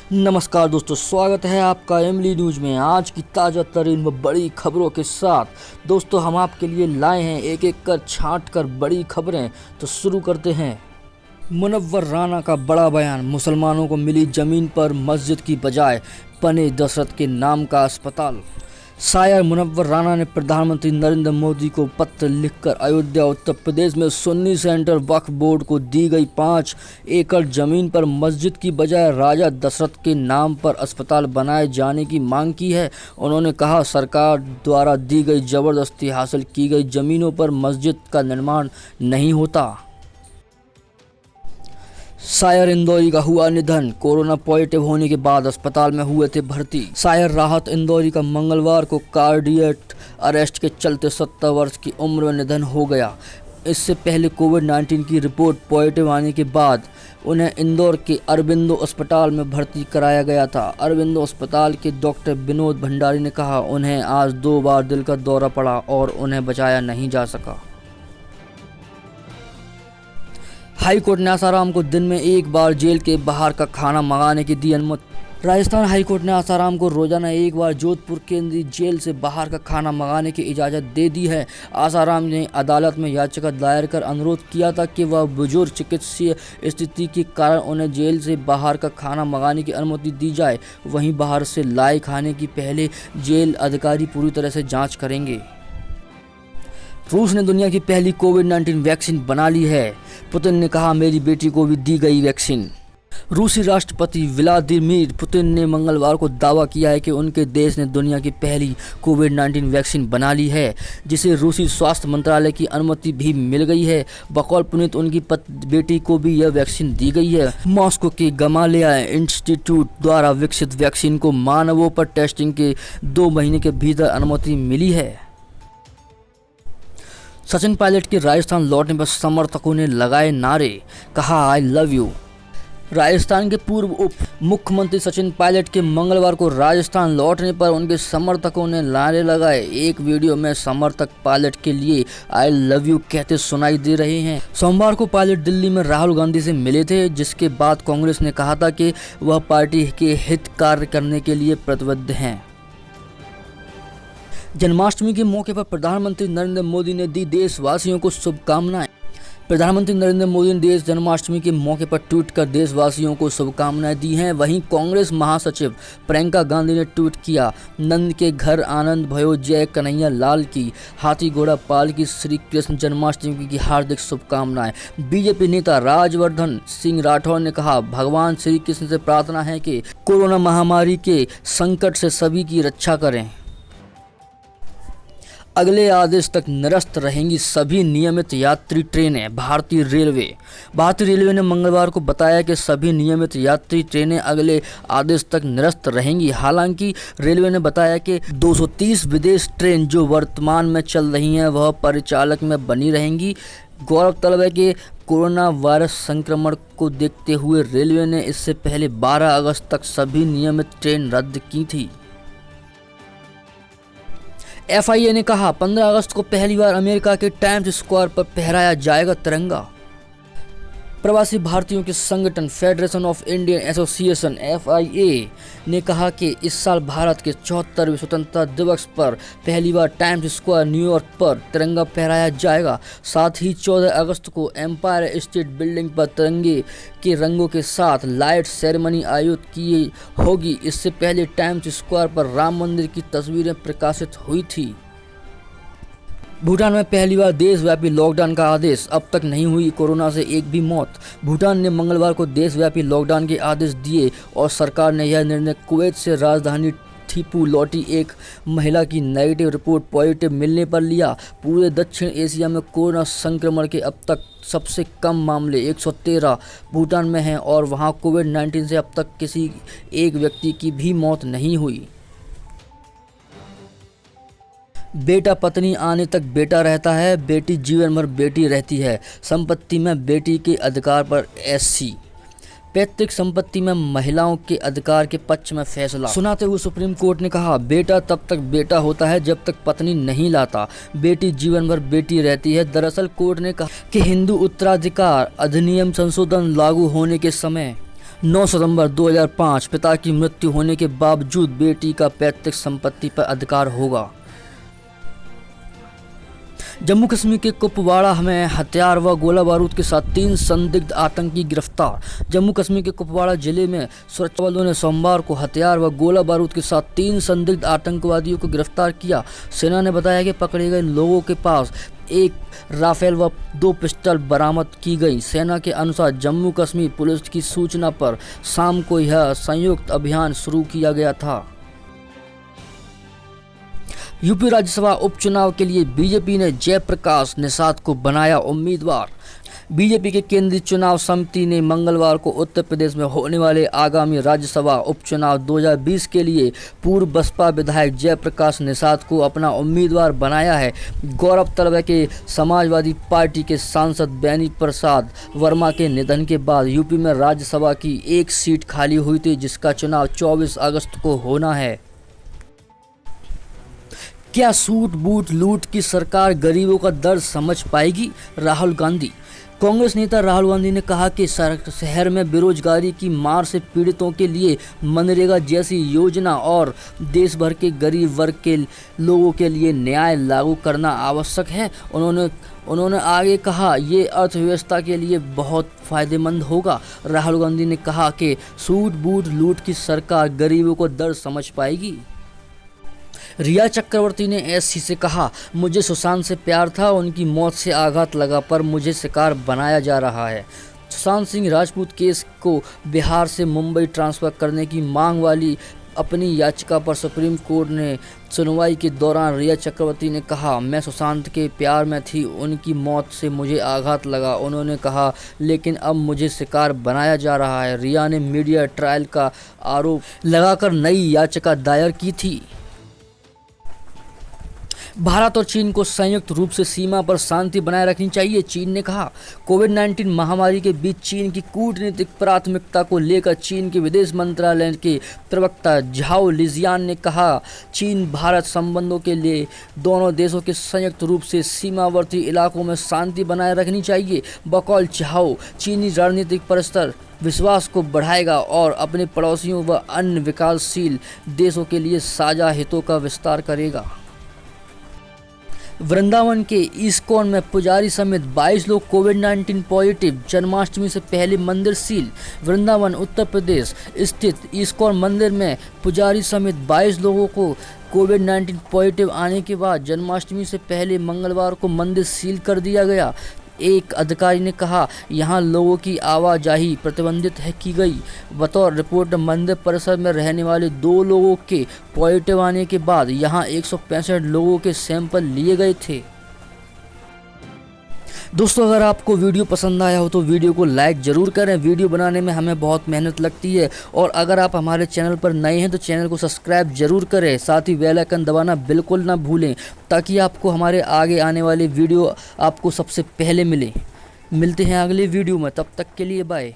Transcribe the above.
नमस्कार दोस्तों, स्वागत है आपका एमली न्यूज़ में। आज की ताज़ा तरीन व बड़ी खबरों के साथ दोस्तों हम आपके लिए लाए हैं एक एक कर छांट कर बड़ी खबरें। तो शुरू करते हैं। मुनव्वर राना का बड़ा बयान, मुसलमानों को मिली ज़मीन पर मस्जिद की बजाय बने दशरथ के नाम का अस्पताल। शायर मुनव्वर राना ने प्रधानमंत्री नरेंद्र मोदी को पत्र लिखकर अयोध्या उत्तर प्रदेश में सुन्नी सेंट्रल वक्फ बोर्ड को दी गई 5 एकड़ जमीन पर मस्जिद की बजाय राजा दशरथ के नाम पर अस्पताल बनाए जाने की मांग की है। उन्होंने कहा, सरकार द्वारा दी गई जबरदस्ती हासिल की गई जमीनों पर मस्जिद का निर्माण नहीं होता। शायर इंदौरी का हुआ निधन, कोरोना पॉजिटिव होने के बाद अस्पताल में हुए थे भर्ती। शायर राहत इंदौरी का मंगलवार को कार्डियक अरेस्ट के चलते 70 वर्ष की उम्र में निधन हो गया। इससे पहले कोविड-19 की रिपोर्ट पॉजिटिव आने के बाद उन्हें इंदौर के अरबिंदो अस्पताल में भर्ती कराया गया था। अरबिंदो अस्पताल के डॉक्टर विनोद भंडारी ने कहा, उन्हें आज 2 बार दिल का दौरा पड़ा और उन्हें बचाया नहीं जा सका। हाई कोर्ट ने आसाराम को दिन में 1 बार जेल के बाहर का खाना मंगाने की दी अनुमति। राजस्थान हाई कोर्ट ने आसाराम को रोजाना 1 बार जोधपुर केंद्रीय जेल से बाहर का खाना मंगाने की इजाज़त दे दी है। आसाराम ने अदालत में याचिका दायर कर अनुरोध किया था कि वह बुजुर्ग चिकित्सीय स्थिति के कारण उन्हें जेल से बाहर का खाना मंगाने की अनुमति दी जाए। वहीं बाहर से लाए खाने की पहले जेल अधिकारी पूरी तरह से जाँच करेंगे। रूस ने दुनिया की पहली कोविड-19 वैक्सीन बना ली है। पुतिन ने कहा, मेरी बेटी को भी दी गई वैक्सीन। रूसी राष्ट्रपति व्लादिमीर पुतिन ने मंगलवार को दावा किया है कि उनके देश ने दुनिया की पहली कोविड-19 वैक्सीन बना ली है, जिसे रूसी स्वास्थ्य मंत्रालय की अनुमति भी मिल गई है। बकौल पुतिन उनकी बेटी को भी यह वैक्सीन दी गई है। मॉस्को के गमालिया इंस्टीट्यूट द्वारा विकसित वैक्सीन को मानवों पर टेस्टिंग के 2 महीने के भीतर अनुमति मिली है। सचिन पायलट के राजस्थान लौटने पर समर्थकों ने लगाए नारे, कहा आई लव यू। राजस्थान के पूर्व उप मुख्यमंत्री सचिन पायलट के मंगलवार को राजस्थान लौटने पर उनके समर्थकों ने नारे लगाए। एक वीडियो में समर्थक पायलट के लिए आई लव यू कहते सुनाई दे रहे हैं। सोमवार को पायलट दिल्ली में राहुल गांधी से मिले थे, जिसके बाद कांग्रेस ने कहा था कि वह पार्टी के हित कार्य करने के लिए प्रतिबद्ध हैं। जन्माष्टमी के मौके पर प्रधानमंत्री नरेंद्र मोदी ने दी देशवासियों को शुभकामनाएं। प्रधानमंत्री नरेंद्र मोदी ने जन्माष्टमी के मौके पर ट्वीट कर देशवासियों को शुभकामनाएं दी हैं। वहीं कांग्रेस महासचिव प्रियंका गांधी ने ट्वीट किया, नंद के घर आनंद भयो, जय कन्हैया लाल की, हाथी घोड़ा पाल की श्री कृष्ण जन्माष्टमी की हार्दिक शुभकामनाएं। बीजेपी नेता राजवर्धन सिंह राठौर ने कहा, भगवान श्री कृष्ण से प्रार्थना है कि कोरोना महामारी के संकट से सभी की रक्षा करें। अगले आदेश तक निरस्त रहेंगी सभी नियमित यात्री ट्रेनें। भारतीय रेलवे ने मंगलवार को बताया कि सभी नियमित यात्री ट्रेनें अगले आदेश तक निरस्त रहेंगी। हालांकि रेलवे ने बताया कि 230 विदेश ट्रेन जो वर्तमान में चल रही हैं वह परिचालक में बनी रहेंगी। गौरतलब है कि कोरोना वायरस संक्रमण को देखते हुए रेलवे ने इससे पहले 12 अगस्त तक सभी नियमित ट्रेन रद्द की थी। FIA ने कहा, 15 अगस्त को पहली बार अमेरिका के टाइम्स स्क्वायर पर फहराया जाएगा तिरंगा। प्रवासी भारतीयों के संगठन federation of Indian association FIA ने कहा कि इस साल भारत के 74वें स्वतंत्रता दिवस पर पहली बार टाइम्स स्क्वायर न्यूयॉर्क पर तिरंगा फहराया जाएगा। साथ ही 14 अगस्त को एम्पायर स्टेट बिल्डिंग पर तिरंगे के रंगों के साथ लाइट सेरेमनी आयोजित की होगी। इससे पहले टाइम्स स्क्वायर पर राम मंदिर की तस्वीरें प्रकाशित हुई थी। भूटान में पहली बार देशव्यापी लॉकडाउन का आदेश, अब तक नहीं हुई कोरोना से एक भी मौत। भूटान ने मंगलवार को देशव्यापी लॉकडाउन के आदेश दिए और सरकार ने यह निर्णय कुवैत से राजधानी थिम्पू लौटी एक महिला की नेगेटिव रिपोर्ट पॉजिटिव मिलने पर लिया। पूरे दक्षिण एशिया में कोरोना संक्रमण के अब तक सबसे कम मामले 113 भूटान में हैं और वहां कोविड-19 से अब तक किसी एक व्यक्ति की भी मौत नहीं हुई। बेटा पत्नी आने तक बेटा रहता है, बेटी जीवन भर बेटी रहती है। संपत्ति में बेटी के अधिकार पर SC। पैतृक संपत्ति में महिलाओं के अधिकार के पक्ष में फैसला सुनाते हुए सुप्रीम कोर्ट ने कहा, बेटा तब तक बेटा होता है जब तक पत्नी नहीं लाता, बेटी जीवन भर बेटी रहती है। दरअसल कोर्ट ने कहा कि हिंदू उत्तराधिकार अधिनियम संशोधन लागू होने के समय 9 सितंबर 2005 पिता की मृत्यु होने के बावजूद बेटी का पैतृक संपत्ति पर अधिकार होगा। जम्मू कश्मीर के कुपवाड़ा में हथियार व गोला बारूद के साथ 3 संदिग्ध आतंकी गिरफ्तार। जम्मू कश्मीर के कुपवाड़ा जिले में सुरक्षा बलों ने सोमवार को हथियार व गोला बारूद के साथ 3 संदिग्ध आतंकवादियों को गिरफ्तार किया। सेना ने बताया कि पकड़े गए लोगों के पास एक राफेल व 2 पिस्टल बरामद की गई। सेना के अनुसार जम्मू कश्मीर पुलिस की सूचना पर शाम को यह संयुक्त अभियान शुरू किया गया था। यूपी राज्यसभा उपचुनाव के लिए बीजेपी ने जयप्रकाश निषाद को बनाया उम्मीदवार। बीजेपी के केंद्रीय चुनाव समिति ने मंगलवार को उत्तर प्रदेश में होने वाले आगामी राज्यसभा उपचुनाव 2020 के लिए पूर्व बसपा विधायक जयप्रकाश निषाद को अपना उम्मीदवार बनाया है। गौरतलब है कि समाजवादी पार्टी के सांसद बेनी प्रसाद वर्मा के निधन के बाद यूपी में राज्यसभा की एक सीट खाली हुई थी, जिसका चुनाव 24 अगस्त को होना है। क्या सूट बूट लूट की सरकार गरीबों का दर्द समझ पाएगी? राहुल गांधी। कांग्रेस नेता राहुल गांधी ने कहा कि शहर में बेरोजगारी की मार से पीड़ितों के लिए मनरेगा जैसी योजना और देश भर के गरीब वर्ग के लोगों के लिए न्याय लागू करना आवश्यक है। उन्होंने आगे कहा, ये अर्थव्यवस्था के लिए बहुत फायदेमंद होगा। राहुल गांधी ने कहा कि सूट बूट लूट की सरकार गरीबों को दर्द समझ पाएगी। रिया चक्रवर्ती ने एससी से कहा, मुझे सुशांत से प्यार था, उनकी मौत से आघात लगा, पर मुझे शिकार बनाया जा रहा है। सुशांत सिंह राजपूत केस को बिहार से मुंबई ट्रांसफर करने की मांग वाली अपनी याचिका पर सुप्रीम कोर्ट ने सुनवाई के दौरान रिया चक्रवर्ती ने कहा, मैं सुशांत के प्यार में थी, उनकी मौत से मुझे आघात लगा। उन्होंने कहा, लेकिन अब मुझे शिकार बनाया जा रहा है। रिया ने मीडिया ट्रायल का आरोप लगाकर नई याचिका दायर की थी। भारत और चीन को संयुक्त रूप से सीमा पर शांति बनाए रखनी चाहिए, चीन ने कहा। कोविड-19 महामारी के बीच चीन की कूटनीतिक प्राथमिकता को लेकर चीन के विदेश मंत्रालय के प्रवक्ता झाओ लिजियान ने कहा, चीन भारत संबंधों के लिए दोनों देशों के संयुक्त रूप से सीमावर्ती इलाकों में शांति बनाए रखनी चाहिए। बकौल झाओ, चीनी रणनीतिक परिसर विश्वास को बढ़ाएगा और अपने पड़ोसियों व अन्य विकासशील देशों के लिए साझा हितों का विस्तार करेगा। वृंदावन के इस्कॉन में पुजारी समेत 22 लोग कोविड-19 पॉजिटिव, जन्माष्टमी से पहले मंदिर सील। वृंदावन उत्तर प्रदेश स्थित इस्कॉन मंदिर में पुजारी समेत 22 लोगों को कोविड-19 पॉजिटिव आने के बाद जन्माष्टमी से पहले मंगलवार को मंदिर सील कर दिया गया। एक अधिकारी ने कहा, यहाँ लोगों की आवाजाही प्रतिबंधित की गई। बतौर रिपोर्ट मंदिर परिसर में रहने वाले 2 लोगों के पॉजिटिव आने के बाद यहाँ 165 लोगों के सैंपल लिए गए थे। दोस्तों, अगर आपको वीडियो पसंद आया हो तो वीडियो को लाइक ज़रूर करें। वीडियो बनाने में हमें बहुत मेहनत लगती है और अगर आप हमारे चैनल पर नए हैं तो चैनल को सब्सक्राइब ज़रूर करें। साथ ही बेल आइकन दबाना बिल्कुल ना भूलें ताकि आपको हमारे आगे आने वाले वीडियो आपको सबसे पहले मिले। मिलते हैं अगले वीडियो में, तब तक के लिए बाय।